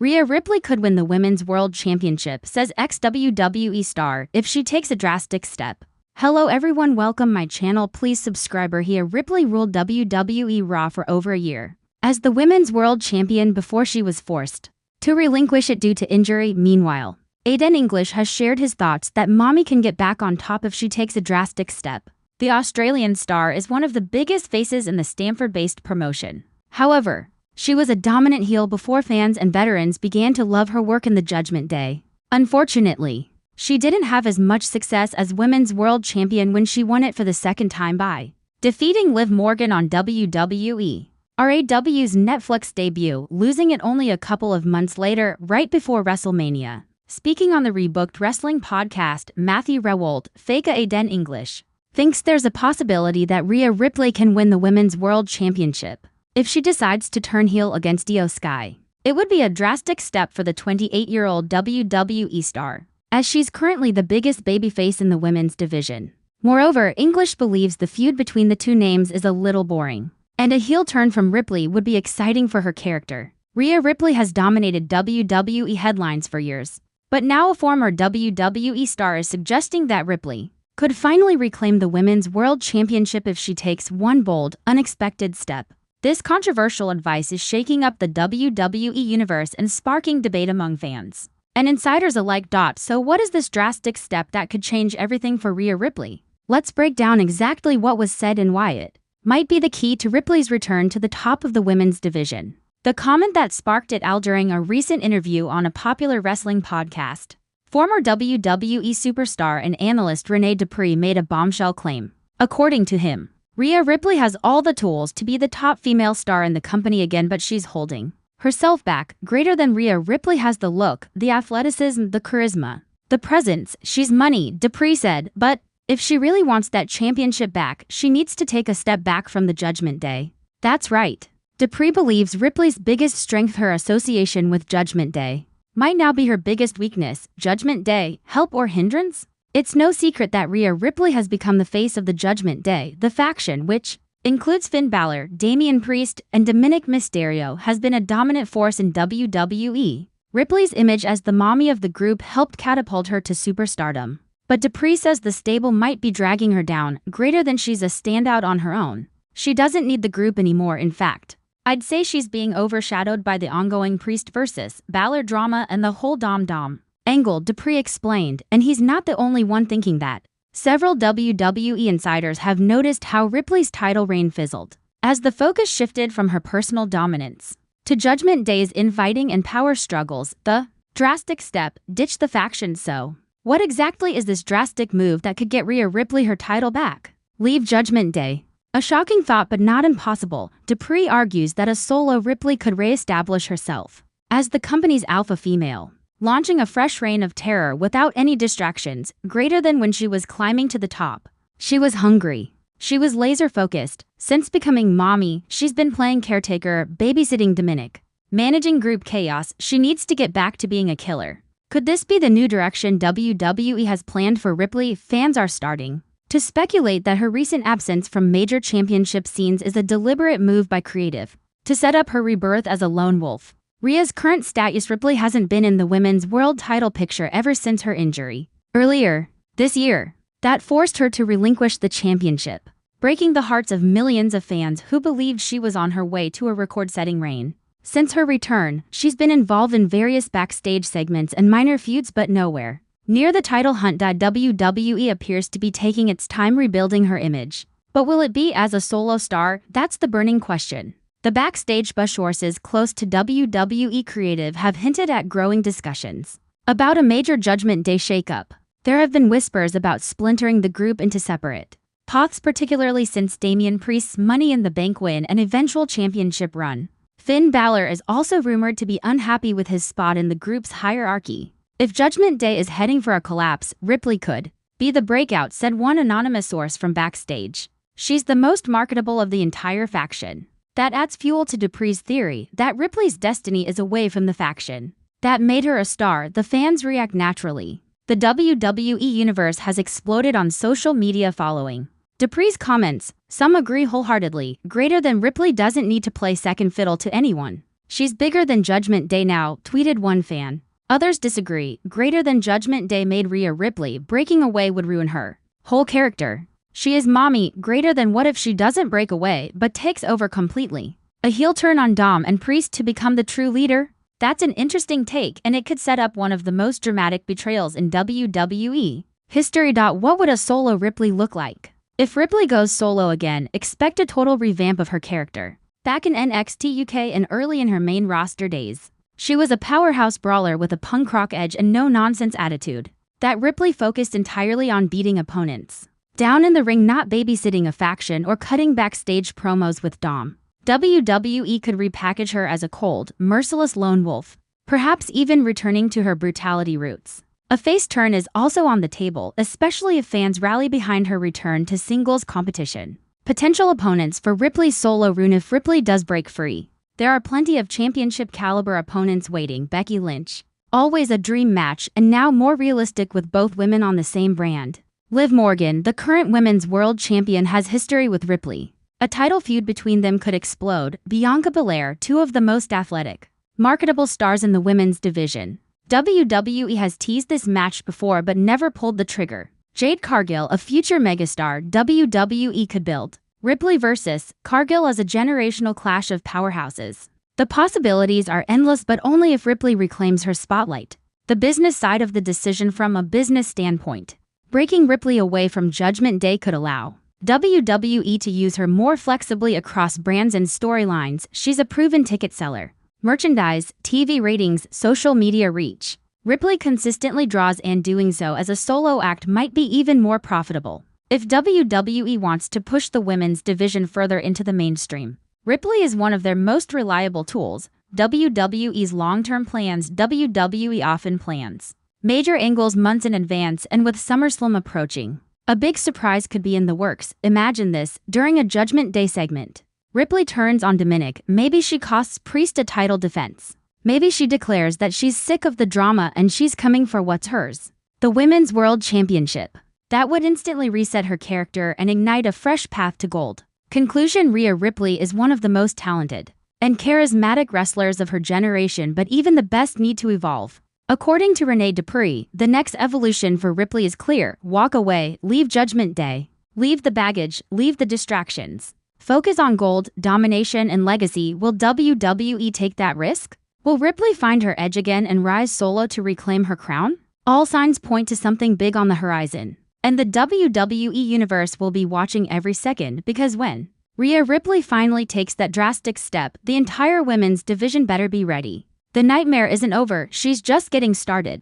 Rhea Ripley could win the Women's World Championship, says ex-WWE star, if she takes a drastic step. Hello everyone, welcome my channel, please subscribe. Rhea Ripley ruled WWE Raw for over a year as the Women's World Champion before she was forced to relinquish it due to injury. Meanwhile, Aiden English has shared his thoughts that mommy can get back on top if she takes a drastic step. The Australian star is one of the biggest faces in the Stamford-based promotion. However, she was a dominant heel before fans and veterans began to love her work in the Judgment Day. Unfortunately, she didn't have as much success as Women's World Champion when she won it for the second time by defeating Liv Morgan on WWE RAW's Netflix debut, losing it only a couple of months later, right before WrestleMania. Speaking on the Rebooked Wrestling podcast, Matthew Rehwoldt, fake Aiden English, thinks there's a possibility that Rhea Ripley can win the Women's World Championship if she decides to turn heel against Io Sky. It would be a drastic step for the 28-year-old WWE star, as she's currently the biggest babyface in the women's division. Moreover, English believes the feud between the two names is a little boring, and a heel turn from Ripley would be exciting for her character. Rhea Ripley has dominated WWE headlines for years, but now a former WWE star is suggesting that Ripley could finally reclaim the Women's World Championship if she takes one bold, unexpected step. This controversial advice is shaking up the WWE universe and sparking debate among fans and insiders alike. So what is this drastic step that could change everything for Rhea Ripley? Let's break down exactly what was said and why it might be the key to Ripley's return to the top of the women's division. The comment that sparked it all during a recent interview on a popular wrestling podcast. Former WWE superstar and analyst Rene Dupree made a bombshell claim. According to him, Rhea Ripley has all the tools to be the top female star in the company again, but she's holding herself back. Greater than Rhea Ripley has the look, the athleticism, the charisma, the presence. She's money, Dupree said, but if she really wants that championship back, she needs to take a step back from the Judgment Day. That's right. Dupree believes Ripley's biggest strength, her association with Judgment Day, might now be her biggest weakness. Judgment Day, help or hindrance? It's no secret that Rhea Ripley has become the face of the Judgment Day. The faction, which includes Finn Balor, Damian Priest, and Dominic Mysterio, has been a dominant force in WWE. Ripley's image as the mommy of the group helped catapult her to superstardom. But Dupree says the stable might be dragging her down. Greater than she's a standout on her own. She doesn't need the group anymore. In fact, I'd say she's being overshadowed by the ongoing Priest versus Balor drama and the whole Dom angle, Dupree explained, and he's not the only one thinking that. Several WWE insiders have noticed how Ripley's title reign fizzled as the focus shifted from her personal dominance to Judgment Day's infighting and power struggles. The drastic step, ditch the faction. So, what exactly is this drastic move that could get Rhea Ripley her title back? Leave Judgment Day. A shocking thought, but not impossible. Dupree argues that a solo Ripley could re-establish herself as the company's alpha female, launching a fresh reign of terror without any distractions. Greater than when she was climbing to the top, she was hungry. She was laser-focused. Since becoming mommy, she's been playing caretaker, babysitting Dominic, managing group chaos. She needs to get back to being a killer. Could this be the new direction WWE has planned for Ripley? Fans are starting to speculate that her recent absence from major championship scenes is a deliberate move by creative to set up her rebirth as a lone wolf. Rhea's current status: Ripley hasn't been in the women's world title picture ever since her injury earlier this year that forced her to relinquish the championship, breaking the hearts of millions of fans who believed she was on her way to a record-setting reign. Since her return, she's been involved in various backstage segments and minor feuds, but nowhere near the title hunt. WWE appears to be taking its time rebuilding her image. But will it be as a solo star? That's the burning question. The backstage bush sources close to WWE creative have hinted at growing discussions about a major Judgment Day shakeup. There have been whispers about splintering the group into separate paths, particularly since Damian Priest's Money in the Bank win and eventual championship run. Finn Balor is also rumored to be unhappy with his spot in the group's hierarchy. If Judgment Day is heading for a collapse, Ripley could be the breakout, said one anonymous source from backstage. She's the most marketable of the entire faction. That adds fuel to Dupree's theory that Ripley's destiny is away from the faction that made her a star. The fans react naturally. The WWE universe has exploded on social media following Dupree's comments. Some agree wholeheartedly. Greater than Ripley doesn't need to play second fiddle to anyone. "She's bigger than Judgment Day now," tweeted one fan. Others disagree. "Greater than Judgment Day made Rhea Ripley. Breaking away would ruin her whole character. She is mommy. Greater than what if she doesn't break away but takes over completely? A heel turn on Dom and Priest to become the true leader?" That's an interesting take, and it could set up one of the most dramatic betrayals in WWE history. What would a solo Ripley look like? If Ripley goes solo again, expect a total revamp of her character. Back in NXT UK and early in her main roster days, she was a powerhouse brawler with a punk rock edge and no-nonsense attitude. That Ripley focused entirely on beating opponents down in the ring, not babysitting a faction or cutting backstage promos with Dom. WWE could repackage her as a cold, merciless lone wolf, perhaps even returning to her brutality roots. A face turn is also on the table, especially if fans rally behind her return to singles competition. Potential opponents for Ripley's solo run if Ripley does break free. There are plenty of championship caliber opponents waiting. Becky Lynch, always a dream match, and now more realistic with both women on the same brand. Liv Morgan, the current women's world champion, has history with Ripley. A title feud between them could explode. Bianca Belair, two of the most athletic, marketable stars in the women's division. WWE has teased this match before but never pulled the trigger. Jade Cargill, a future megastar WWE could build. Ripley versus Cargill as a generational clash of powerhouses. The possibilities are endless, but only if Ripley reclaims her spotlight. The business side of the decision from a business standpoint. Breaking Ripley away from Judgment Day could allow WWE to use her more flexibly across brands and storylines. She's a proven ticket seller. Merchandise, TV ratings, social media reach. Ripley consistently draws, and doing so as a solo act might be even more profitable. If WWE wants to push the women's division further into the mainstream, Ripley is one of their most reliable tools. WWE's long-term plans. WWE often plans major angles months in advance, and with SummerSlam approaching, a big surprise could be in the works. Imagine this, during a Judgment Day segment. Ripley turns on Dominic. Maybe she costs Priest a title defense. Maybe she declares that she's sick of the drama and she's coming for what's hers, the Women's World Championship. That would instantly reset her character and ignite a fresh path to gold. Conclusion: Rhea Ripley is one of the most talented and charismatic wrestlers of her generation, but even the best need to evolve. According to Renee Dupree, the next evolution for Ripley is clear. Walk away, leave Judgment Day, leave the baggage, leave the distractions. Focus on gold, domination, and legacy. Will WWE take that risk? Will Ripley find her edge again and rise solo to reclaim her crown? All signs point to something big on the horizon. And the WWE Universe will be watching every second, because when Rhea Ripley finally takes that drastic step, the entire women's division better be ready. The nightmare isn't over, she's just getting started.